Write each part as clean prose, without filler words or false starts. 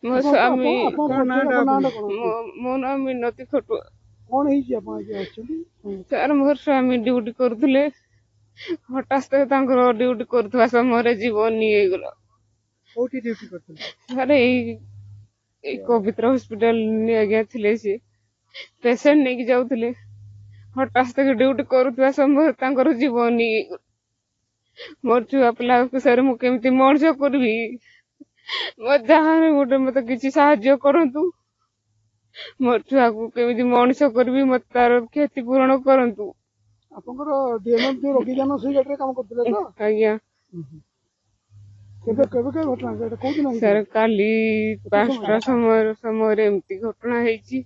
ମୋ ସ୍ୱାମୀ ମୋ ନାଁ ମିନତି ଖଟୁଆ। ସାର୍ ମୋର ସ୍ୱାମୀ ଡ୍ୟୁଟି କରୁଥିଲେ, ହଠାତ୍ ତାଙ୍କର ଡ୍ୟୁଟି କରୁଥିବା ସମୟରେ ଜୀବନ ନେଇଗଲା। ସାର୍ ଏଇ ପବିତ୍ର ହସ୍ପିଟାଲ ଆଜ୍ଞା ଥିଲେ, ସିଏ ପେସେଣ୍ଟ ନେଇକି ଯାଉଥିଲେ, ହଠାତ୍ ଡ୍ୟୁଟି କରୁଥିବା ସମୟରେ ତାଙ୍କର ଜୀବନ ନେଇଗଲା। ମୋର ଛୁଆ ପିଲାକୁ ସାର୍ ମୁଁ କେମିତି ମଣିଷ କରିବି? ମୋ ଯାହା ଗୋଟେ ମତେ କିଛି ସାହାଯ୍ୟ କରନ୍ତୁ, ମୋ ଛୁଆକୁ କେମିତି ମଣିଷ କରିବି, ମତେ ତାର କ୍ଷତିପୂରଣ କରନ୍ତୁ। ଆପଣଙ୍କର ଡିଏମଏଫ ଯୋଉ ରୋଗୀଯାନ ସେଇ ଗାଡ଼ିରେ କାମ କରୁଥିଲେ ତ? ଆଜ୍ଞା କେବେ କେବେ କେବେ ଘଟଣା ଏଟା କୋଉ ଦିନ ସାର୍ କାଲି 5ଟା ସମୟରେ ଏମିତି ଘଟଣା ହେଇଛି।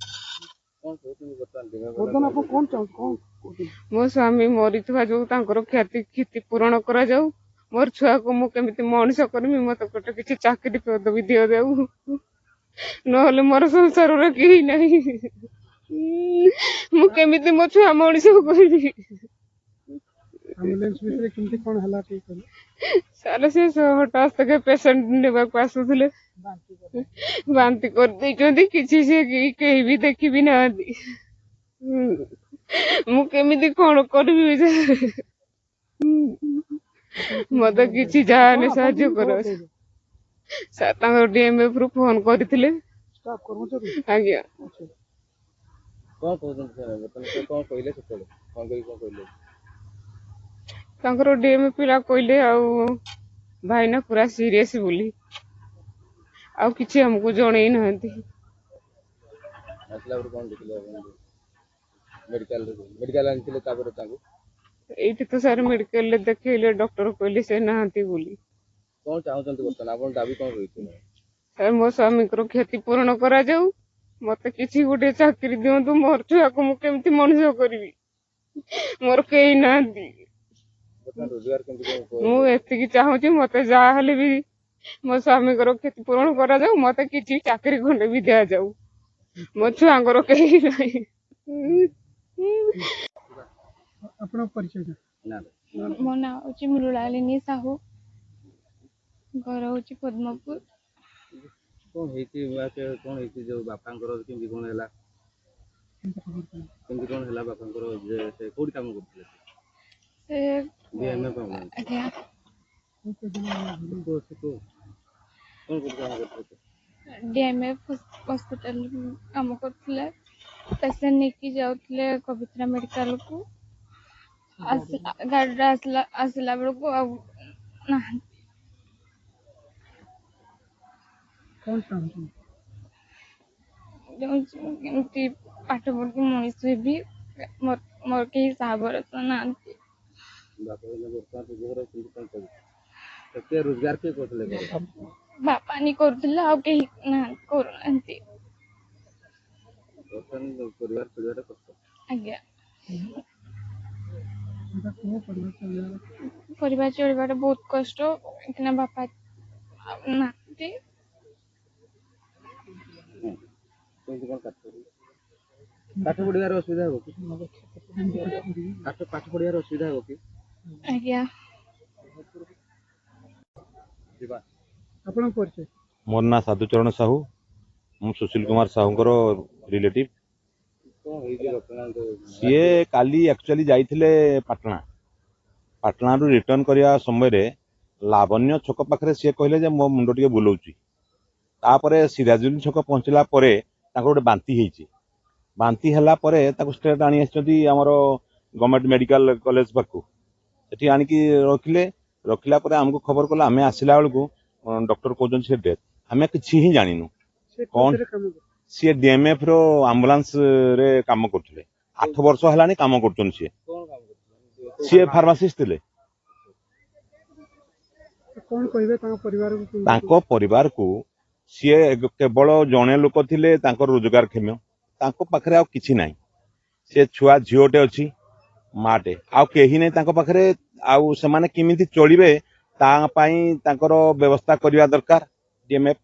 ବର୍ତ୍ତମାନ ଆପଣ କଣ ଚାହୁଁଛନ୍ତି, କଣ କହୁଛନ୍ତି? ମୋ ସ୍ୱାମୀ ମରିଥିବା ଯୋଉ ତାଙ୍କର କ୍ଷତିପୂରଣ କରାଯାଉ। ମୋର ଛୁଆକୁ ମୁଁ କେମିତି ମଣିଷ କରିବି, ମତେ ଗୋଟେ କିଛି ଚାକିରି ପଦବୀ ଦିଆଯାଉ, ନହେଲେ ମୋର ସଂସାରରେ କେହି ନାହିଁ। ମୁଁ କେମିତି ମୋ ଛୁଆ ମଣିଷ କରିବି? ଆମ୍ବୁଲାନ୍ସ ଭିତରେ କେମିତି କଣ ହେଲା ଟିକେ କହିଲେ? ସାର୍ ସେ ହଠାତ୍ ପେସେଣ୍ଟ ନେବାକୁ ଆସୁଥିଲେ, ବାନ୍ତି କରିଦେଇଛନ୍ତି, କିଛି ସେ କେହି ବି ଦେଖିବି ନାହାନ୍ତି। ମୁଁ କେମିତି କଣ କରିବି? ମତେ କିଛି ଯାହାହେଲେ ସାହାଯ୍ୟ କର। ସାର୍ ତାଙ୍କର ଡିଏମଏଫ ରୁ ଫୋନ କରିଥିଲେ। ଆଜ୍ଞା ତାଙ୍କର ଡିଏମଏଫ ପିଲା କହିଲେ ଆଉ ଭାଇନା ପୁରା ସିରିୟସ ବୋଲି, ଆଉ କିଛି ଆମକୁ ଜଣେଇ ନାହାନ୍ତି। ଏଇଠି ତ ସାର୍ ମେଡିକାଲରେ ଦେଖେଇଲେ, ଡକ୍ଟର କହିଲେ ସେ ନାହାନ୍ତି ବୋଲି। ସାର୍ ମୋ ସ୍ୱାମୀଙ୍କର କ୍ଷତିପୂରଣ କରାଯାଉ, ମତେ କିଛି ଗୋଟେ ଚାକିରି ଦିଅନ୍ତୁ, ମୋର ଛୁଆକୁ ମୁଁ କେମିତି ମଣିଷ କରିବି? ମୋର କେହି ନାହାନ୍ତି। ମୁଁ ଏତିକି ଚାହୁଁଛି, ମତେ ଯାହା ହେଲେ ବି ମୋ ସ୍ୱାମୀଙ୍କର କ୍ଷତିପୂରଣ କରାଯାଉ, ମତେ କିଛି ଚାକିରି ଖଣ୍ଡେ ବି ଦିଆଯାଉ, ମୋ ଛୁଆଙ୍କର କେହି ନାହିଁ। ମୋ ନାଁ ହଉଛି ମୃଣାଳିନୀ ସାହୁ, ଘର ହଉଛି ପଦ୍ମପୁର। କଣ ହେଇଛି ଯୋଉ ବାପାଙ୍କର କେମିତି କଣ ହେଲା ବାପାଙ୍କର, ଯେ ସେ କୋଉଠି କାମ କରୁଥିଲେ? ଆଜ୍ଞା ଡିଏମଏଫ ହସ୍ପିଟାଲ କାମ କରୁଥିଲେ, ପେସେଣ୍ଟ ନେଇକି ଯାଉଥିଲେ ପବିତ୍ରା ମେଡିକାଲକୁ। ଗାଡ଼ିରେ ଆସିଲା ବେଳକୁ ଆଉ ନାହାନ୍ତି। କେମିତି ପାଠ ପଢିକି ମଣିଷ ହେବି, ମୋର କେହି ସାହା ଭରସା ନାହାନ୍ତି। ବାପା ନି କରୁଥିଲେ, ଆଉ କେହି କରୁନାହାନ୍ତି। ଆଜ୍ଞା ପରିବାର ଚଳିବାଟା ବହୁତ କଷ୍ଟ, କାହିଁକିନା ବାପା ନାହାନ୍ତି। ପାଠ ପଢିବାର ଅସୁବିଧା ହବ କି? ପାଠ ପଢିବାର ଅସୁବିଧା ହବ କି? ଆଜ୍ଞା ଆପଣଙ୍କ ପରିଚୟ? मोर ना साधुचरण साहू, मु सुशील कुमार साहूंकर रिलेटिव। सीए काली एक्चुअली जाइथिले पाटना, पाटना रु रिटर्न करिया समय रे लावण्य छक पाखरे सीए कहले जे मो मुंडो टिके बुलाउची। तापरे सिराजुली छक पहुंचला परे ताको गोटे बांती हेची, बांती हला परे ताको स्ट्रेट आनी आछथि हमर गवर्नमेंट मेडिकल कॉलेज पाखु। सेठी आनिकी रखिले, रखिला परे हमको खबर कला, आमे आसिला बेलकू डॉक्टर कहउछन से डेथ। हमें किछि ही जानिनु कौन सी डीएमएफ रो एम्बुलेंस रे काम करथले। 8 वर्ष हलानी काम करथन सी फार्मासिस्ट थिले। कौन कहबे तांको परिवार को सी केवल जने लोक थिले, तांको रोजगार क्षेम, तांको पाखरे आ किछि नाही। से छुआ झियोटे अछि, माटे आ केही नै तांको पाखरे। आउ सेमाने किमिति चलिबे ता पई तांकर व्यवस्था करिया दरकार। डीएमएफ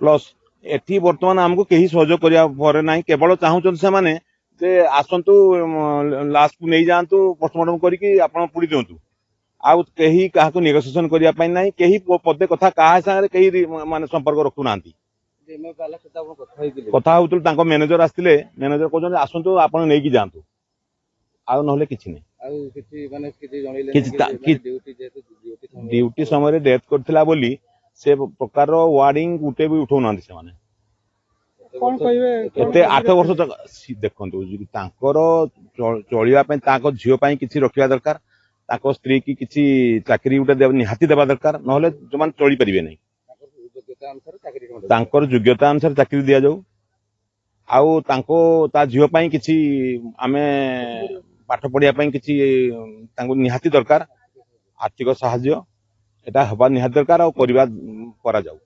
प्लस एठी वर्तमान हमको केही सहयोग करिया परे नाही, केवल चाहूछन से माने जे आसंतु लास्ट को नै जांतु, पोस्टमार्टम करिकि आपण पुडी दियंतु। आउ केही काहाको नेगोशिएशन करिया पई नाही, केही पदे कथा काहा संगे केही माने संपर्क रखु नांती। କଥା ହଉଥିଲୁ ତାଙ୍କ ମ୍ୟାନେଜର ଆସିଥିଲେ ମ୍ୟାନେଜର କହୁଛନ୍ତି ଆସନ୍ତୁ ଆପଣ ନେଇକି ଯାଆନ୍ତୁ ଆଉ ନହେଲେ କିଛି ନାହିଁ ଡ୍ୟୁଟି ସମୟରେ ଡେଥ୍ କରିଥିଲା ବୋଲି ସେ ପ୍ରକାରର ୱାର୍ଡିଂ ଗୋଟେ ବି ଉଠଉନାହାନ୍ତି ସେମାନେ କଣ କହିବେ କେତେ 8 ବର୍ଷ ଦେଖନ୍ତୁ ତାଙ୍କର ଚଳିବା ପାଇଁ ତାଙ୍କ ଝିଅ ପାଇଁ କିଛି ରଖିବା ଦରକାର ତାଙ୍କ ସ୍ତ୍ରୀ କି କିଛି ଚାକିରି ଗୋଟେ ନିହାତି ଦେବା ଦରକାର ନହେଲେ ଯୋଉମାନେ ଚଳିପାରିବେ ନାହିଁ ତାଙ୍କର ଯୋଗ୍ୟତା ଅନୁସାରେ ଚାକିରି ଦିଆଯାଉ ଆଉ ତା ଝିଅ ପାଇଁ କିଛି ଆମେ ପାଠ ପଢିବା ପାଇଁ କିଛି ତାଙ୍କୁ ନିହାତି ଦରକାର ଆର୍ଥିକ ସାହାଯ୍ୟ এটা হবা ନିହାତି ଦରକାର ଆଉ କରାଯାଉ